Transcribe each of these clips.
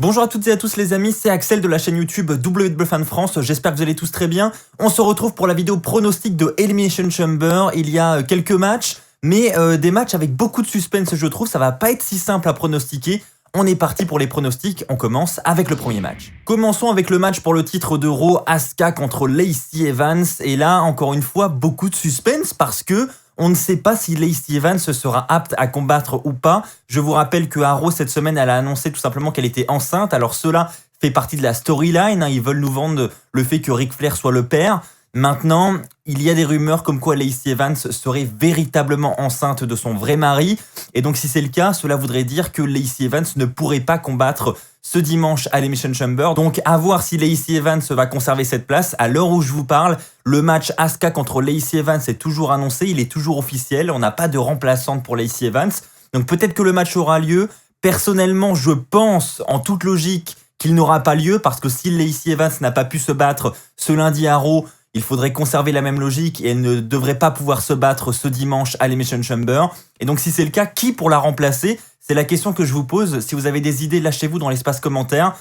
Bonjour à toutes et à tous les amis, c'est Axel de la chaîne YouTube WWE Fan France, j'espère que vous allez tous très bien. On se retrouve pour la vidéo pronostic de Elimination Chamber. Il y a quelques matchs, mais des matchs avec beaucoup de suspense je trouve, ça va pas être si simple à pronostiquer. On est parti pour les pronostics, on commence avec le premier match. Commençons avec le match pour le titre de Raw, Asuka contre Lacey Evans. Et là, encore une fois, beaucoup de suspense parce que on ne sait pas si Lacey Evans sera apte à combattre ou pas. Je vous rappelle que à Raw, cette semaine, elle a annoncé tout simplement qu'elle était enceinte. Alors cela fait partie de la storyline, ils veulent nous vendre le fait que Ric Flair soit le père. Maintenant, il y a des rumeurs comme quoi Lacey Evans serait véritablement enceinte de son vrai mari. Et donc si c'est le cas, cela voudrait dire que Lacey Evans ne pourrait pas combattre ce dimanche à l'Elimination Chamber. Donc à voir si Lacey Evans va conserver cette place. À l'heure où je vous parle, le match Asuka contre Lacey Evans est toujours annoncé, il est toujours officiel. On n'a pas de remplaçante pour Lacey Evans. Donc peut-être que le match aura lieu. Personnellement, je pense en toute logique qu'il n'aura pas lieu parce que si Lacey Evans n'a pas pu se battre ce lundi à Raw, il faudrait conserver la même logique et elle ne devrait pas pouvoir se battre ce dimanche à l'Elimination Chamber. Et donc si c'est le cas, qui pour la remplacer? C'est la question que je vous pose. Si vous avez des idées, lâchez-vous dans l'espace commentaire.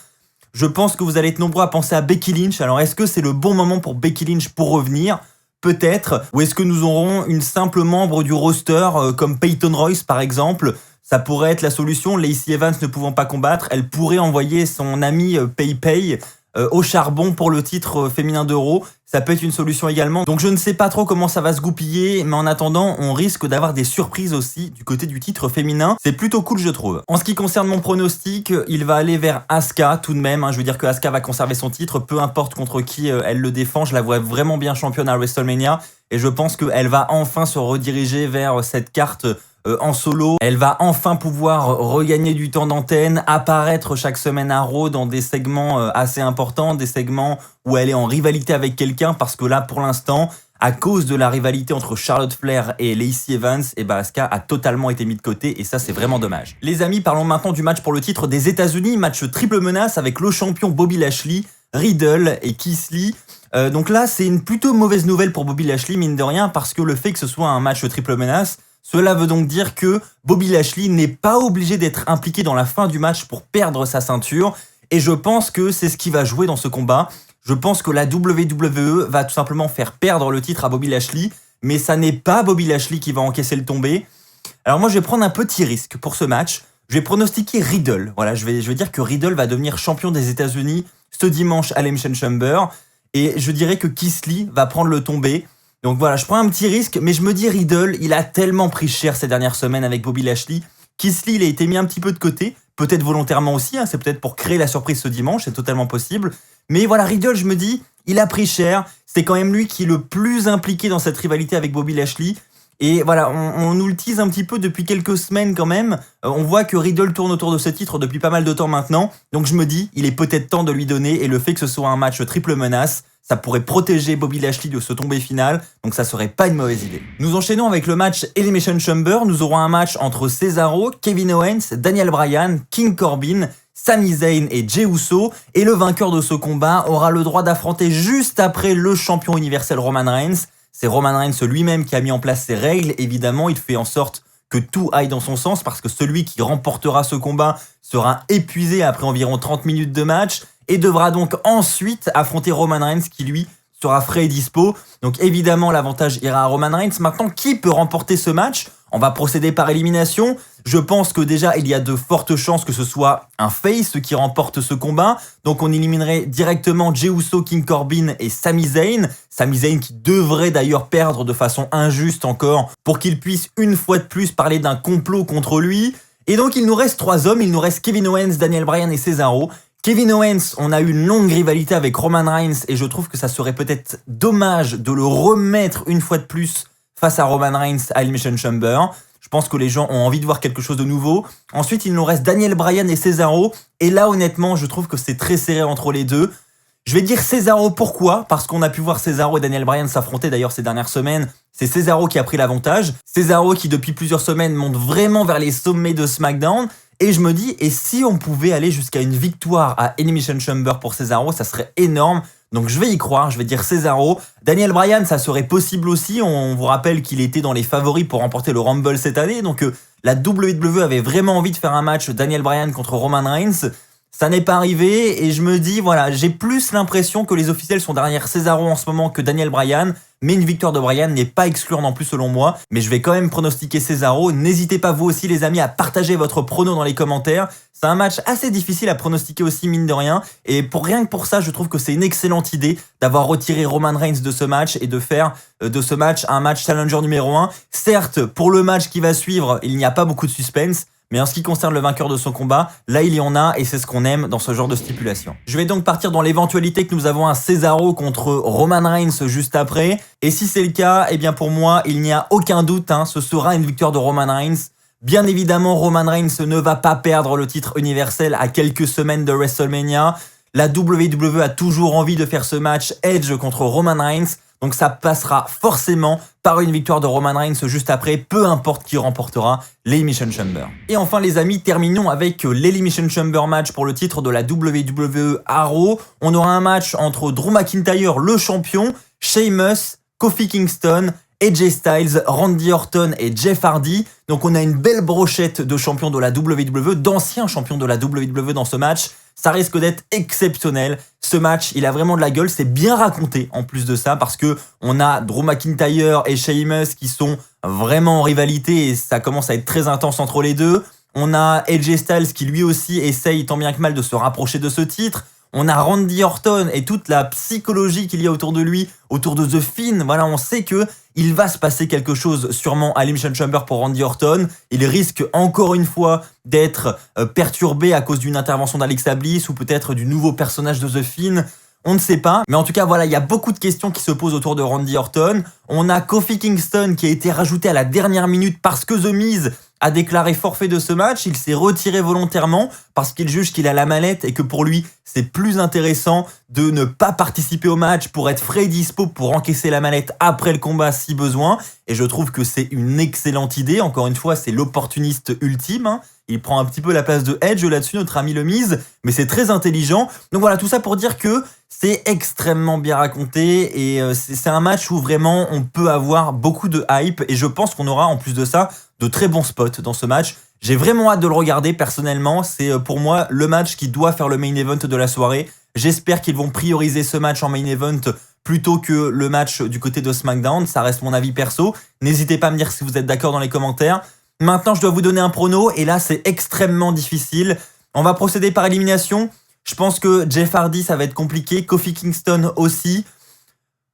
Je pense que vous allez être nombreux à penser à Becky Lynch. Alors est-ce que c'est le bon moment pour Becky Lynch pour revenir? Peut-être. Ou est-ce que nous aurons une simple membre du roster comme Peyton Royce par exemple? Ça pourrait être la solution. Lacey Evans ne pouvant pas combattre, elle pourrait envoyer son ami Pay au charbon pour le titre féminin d'Euro. Ça peut être une solution également. Donc je ne sais pas trop comment ça va se goupiller, mais en attendant, on risque d'avoir des surprises aussi du côté du titre féminin. C'est plutôt cool, je trouve. En ce qui concerne mon pronostic, il va aller vers Asuka tout de même. Je veux dire que Asuka va conserver son titre, peu importe contre qui elle le défend. Je la vois vraiment bien championne à WrestleMania et je pense qu'elle va enfin se rediriger vers cette carte en solo. Elle va enfin pouvoir regagner du temps d'antenne, apparaître chaque semaine à Raw dans des segments assez importants, des segments où elle est en rivalité avec quelqu'un, parce que là, pour l'instant, à cause de la rivalité entre Charlotte Flair et Lacey Evans, Asuka a totalement été mis de côté et ça, c'est vraiment dommage. Les amis, parlons maintenant du match pour le titre des États-Unis, match triple menace avec le champion Bobby Lashley, Riddle et Keith Lee. Donc là, c'est une plutôt mauvaise nouvelle pour Bobby Lashley, mine de rien, parce que le fait que ce soit un match triple menace, cela veut donc dire que Bobby Lashley n'est pas obligé d'être impliqué dans la fin du match pour perdre sa ceinture. Et je pense que c'est ce qui va jouer dans ce combat. Je pense que la WWE va tout simplement faire perdre le titre à Bobby Lashley. Mais ça n'est pas Bobby Lashley qui va encaisser le tombé. Alors moi, je vais prendre un petit risque pour ce match. Je vais pronostiquer Riddle. Voilà, je vais dire que Riddle va devenir champion des États-Unis ce dimanche à l'Elimination Chamber. Et je dirais que Keith Lee va prendre le tombé. Donc voilà, je prends un petit risque, mais je me dis Riddle, il a tellement pris cher ces dernières semaines avec Bobby Lashley. Keith Lee, il a été mis un petit peu de côté, peut-être volontairement aussi, c'est peut-être pour créer la surprise ce dimanche, c'est totalement possible. Mais voilà, Riddle, je me dis, il a pris cher, c'est quand même lui qui est le plus impliqué dans cette rivalité avec Bobby Lashley. Et voilà, on nous le tease un petit peu depuis quelques semaines quand même. On voit que Riddle tourne autour de ce titre depuis pas mal de temps maintenant. Donc je me dis, il est peut-être temps de lui donner, et le fait que ce soit un match triple menace, ça pourrait protéger Bobby Lashley de ce tombé final, donc ça serait pas une mauvaise idée. Nous enchaînons avec le match Elimination Chamber. Nous aurons un match entre Cesaro, Kevin Owens, Daniel Bryan, King Corbin, Sami Zayn et Jey Uso. Et le vainqueur de ce combat aura le droit d'affronter juste après le champion universel Roman Reigns. C'est Roman Reigns lui-même qui a mis en place ses règles, évidemment, il fait en sorte que tout aille dans son sens parce que celui qui remportera ce combat sera épuisé après environ 30 minutes de match et devra donc ensuite affronter Roman Reigns qui lui sera frais et dispo. Donc évidemment l'avantage ira à Roman Reigns. Maintenant, qui peut remporter ce match? On va procéder par élimination. Je pense que déjà il y a de fortes chances que ce soit un face qui remporte ce combat. Donc on éliminerait directement Jey Uso, King Corbin et Sami Zayn. Sami Zayn qui devrait d'ailleurs perdre de façon injuste encore pour qu'il puisse une fois de plus parler d'un complot contre lui. Et donc il nous reste 3 hommes, il nous reste Kevin Owens, Daniel Bryan et Cesaro. Kevin Owens, on a eu une longue rivalité avec Roman Reigns et je trouve que ça serait peut-être dommage de le remettre une fois de plus face à Roman Reigns à Elimination Chamber. Je pense que les gens ont envie de voir quelque chose de nouveau. Ensuite, il nous reste Daniel Bryan et Cesaro. Et là, honnêtement, je trouve que c'est très serré entre les deux. Je vais dire Cesaro, pourquoi? Parce qu'on a pu voir Cesaro et Daniel Bryan s'affronter d'ailleurs ces dernières semaines. C'est Cesaro qui a pris l'avantage. Cesaro qui, depuis plusieurs semaines, monte vraiment vers les sommets de SmackDown. Et je me dis, et si on pouvait aller jusqu'à une victoire à Elimination Chamber pour Cesaro, ça serait énorme. Donc je vais y croire, je vais dire Cesaro. Daniel Bryan, ça serait possible aussi. On vous rappelle qu'il était dans les favoris pour remporter le Rumble cette année. Donc la WWE avait vraiment envie de faire un match Daniel Bryan contre Roman Reigns. Ça n'est pas arrivé et je me dis, voilà, j'ai plus l'impression que les officiels sont derrière Cesaro en ce moment que Daniel Bryan. Mais une victoire de Bryan n'est pas exclure non plus selon moi. Mais je vais quand même pronostiquer Cesaro. N'hésitez pas vous aussi les amis à partager votre prono dans les commentaires. C'est un match assez difficile à pronostiquer aussi mine de rien. Et rien que pour ça, je trouve que c'est une excellente idée d'avoir retiré Roman Reigns de ce match et de faire de ce match un match challenger numéro 1. Certes, pour le match qui va suivre, il n'y a pas beaucoup de suspense. Mais en ce qui concerne le vainqueur de son combat, là il y en a et c'est ce qu'on aime dans ce genre de stipulation. Je vais donc partir dans l'éventualité que nous avons un Cesaro contre Roman Reigns juste après. Et si c'est le cas, eh bien pour moi, il n'y a aucun doute, ce sera une victoire de Roman Reigns. Bien évidemment, Roman Reigns ne va pas perdre le titre universel à quelques semaines de WrestleMania. La WWE a toujours envie de faire ce match Edge contre Roman Reigns. Donc ça passera forcément par une victoire de Roman Reigns juste après, peu importe qui remportera l'Elimination Chamber. Et enfin les amis, terminons avec l'Elimination Chamber match pour le titre de la WWE à Raw. On aura un match entre Drew McIntyre, le champion, Sheamus, Kofi Kingston, AJ Styles, Randy Orton et Jeff Hardy. Donc on a une belle brochette de champions de la WWE, d'anciens champions de la WWE dans ce match. Ça risque d'être exceptionnel. Ce match, il a vraiment de la gueule. C'est bien raconté en plus de ça parce que on a Drew McIntyre et Sheamus qui sont vraiment en rivalité et ça commence à être très intense entre les deux. On a AJ Styles qui lui aussi essaye tant bien que mal de se rapprocher de ce titre. On a Randy Orton et toute la psychologie qu'il y a autour de lui, autour de The Fiend. Voilà, on sait que il va se passer quelque chose sûrement à l'Elimination Chamber pour Randy Orton. Il risque encore une fois d'être perturbé à cause d'une intervention d'Alexa Bliss ou peut-être du nouveau personnage de The Fiend. On ne sait pas, mais en tout cas voilà, il y a beaucoup de questions qui se posent autour de Randy Orton. On a Kofi Kingston qui a été rajouté à la dernière minute parce que The Miz a déclaré forfait de ce match. Il s'est retiré volontairement parce qu'il juge qu'il a la mallette et que pour lui c'est plus intéressant de ne pas participer au match pour être frais et dispo pour encaisser la mallette après le combat si besoin. Et je trouve que c'est une excellente idée. Encore une fois, c'est l'opportuniste ultime. Il prend un petit peu la place de Edge là-dessus, notre ami le Miz, mais c'est très intelligent. Donc voilà, tout ça pour dire que c'est extrêmement bien raconté et c'est un match où vraiment on peut avoir beaucoup de hype et je pense qu'on aura en plus de ça de très bons spots dans ce match. J'ai vraiment hâte de le regarder personnellement, c'est pour moi le match qui doit faire le main event de la soirée. J'espère qu'ils vont prioriser ce match en main event plutôt que le match du côté de SmackDown, ça reste mon avis perso. N'hésitez pas à me dire si vous êtes d'accord dans les commentaires. Maintenant, je dois vous donner un prono et là, c'est extrêmement difficile. On va procéder par élimination. Je pense que Jeff Hardy, ça va être compliqué. Kofi Kingston aussi.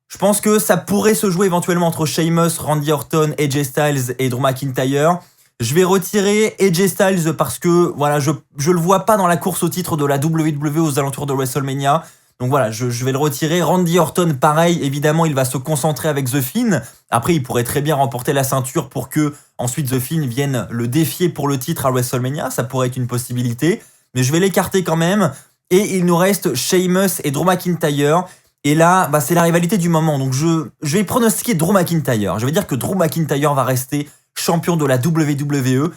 Je pense que ça pourrait se jouer éventuellement entre Sheamus, Randy Orton, AJ Styles et Drew McIntyre. Je vais retirer AJ Styles parce que voilà, je le vois pas dans la course au titre de la WWE aux alentours de WrestleMania. Donc voilà, je vais le retirer. Randy Orton, pareil, évidemment, il va se concentrer avec The Fiend. Après, il pourrait très bien remporter la ceinture pour que ensuite The Fiend vienne le défier pour le titre à WrestleMania. Ça pourrait être une possibilité. Mais je vais l'écarter quand même. Et il nous reste Sheamus et Drew McIntyre. Et là, c'est la rivalité du moment. Donc je vais pronostiquer Drew McIntyre. Je vais dire que Drew McIntyre va rester champion de la WWE.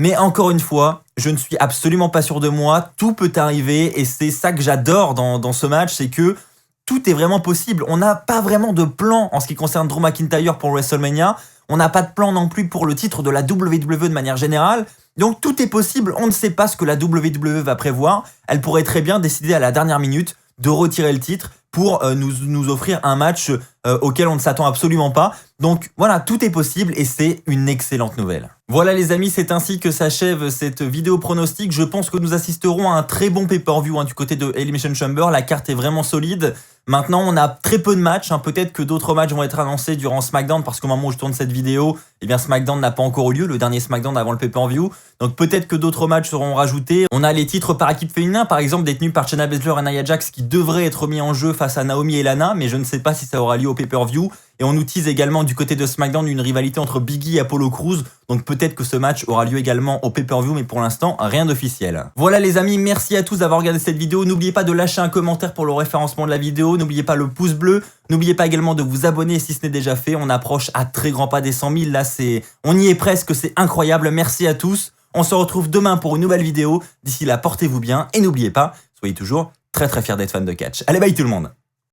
Mais encore une fois, je ne suis absolument pas sûr de moi. Tout peut arriver et c'est ça que j'adore dans ce match, c'est que tout est vraiment possible. On n'a pas vraiment de plan en ce qui concerne Drew McIntyre pour WrestleMania. On n'a pas de plan non plus pour le titre de la WWE de manière générale. Donc tout est possible. On ne sait pas ce que la WWE va prévoir. Elle pourrait très bien décider à la dernière minute de retirer le titre pour nous offrir un match auquel on ne s'attend absolument pas. Donc voilà, tout est possible et c'est une excellente nouvelle. Voilà les amis, c'est ainsi que s'achève cette vidéo pronostic. Je pense que nous assisterons à un très bon pay-per-view du côté de Elimination Chamber. La carte est vraiment solide. Maintenant, on a très peu de matchs. Peut-être que d'autres matchs vont être annoncés durant SmackDown parce qu'au moment où je tourne cette vidéo, eh bien SmackDown n'a pas encore eu lieu, le dernier SmackDown avant le pay-per-view. Donc peut-être que d'autres matchs seront rajoutés. On a les titres par équipe féminin, par exemple détenus par Shayna Baszler et Nia Jax qui devraient être mis en jeu face à Naomi et Lana, mais je ne sais pas si ça aura lieu au pay-per-view. Et on nous tease également du côté de SmackDown une rivalité entre Big E et Apollo Crews. Donc peut-être que ce match aura lieu également au pay-per-view, mais pour l'instant, rien d'officiel. Voilà les amis, merci à tous d'avoir regardé cette vidéo. N'oubliez pas de lâcher un commentaire pour le référencement de la vidéo. N'oubliez pas le pouce bleu. N'oubliez pas également de vous abonner si ce n'est déjà fait. On approche à très grands pas des 100 000. Là, on y est presque, c'est incroyable. Merci à tous. On se retrouve demain pour une nouvelle vidéo. D'ici là, portez-vous bien et n'oubliez pas, soyez toujours très très fiers d'être fan de catch. Allez, bye tout le monde.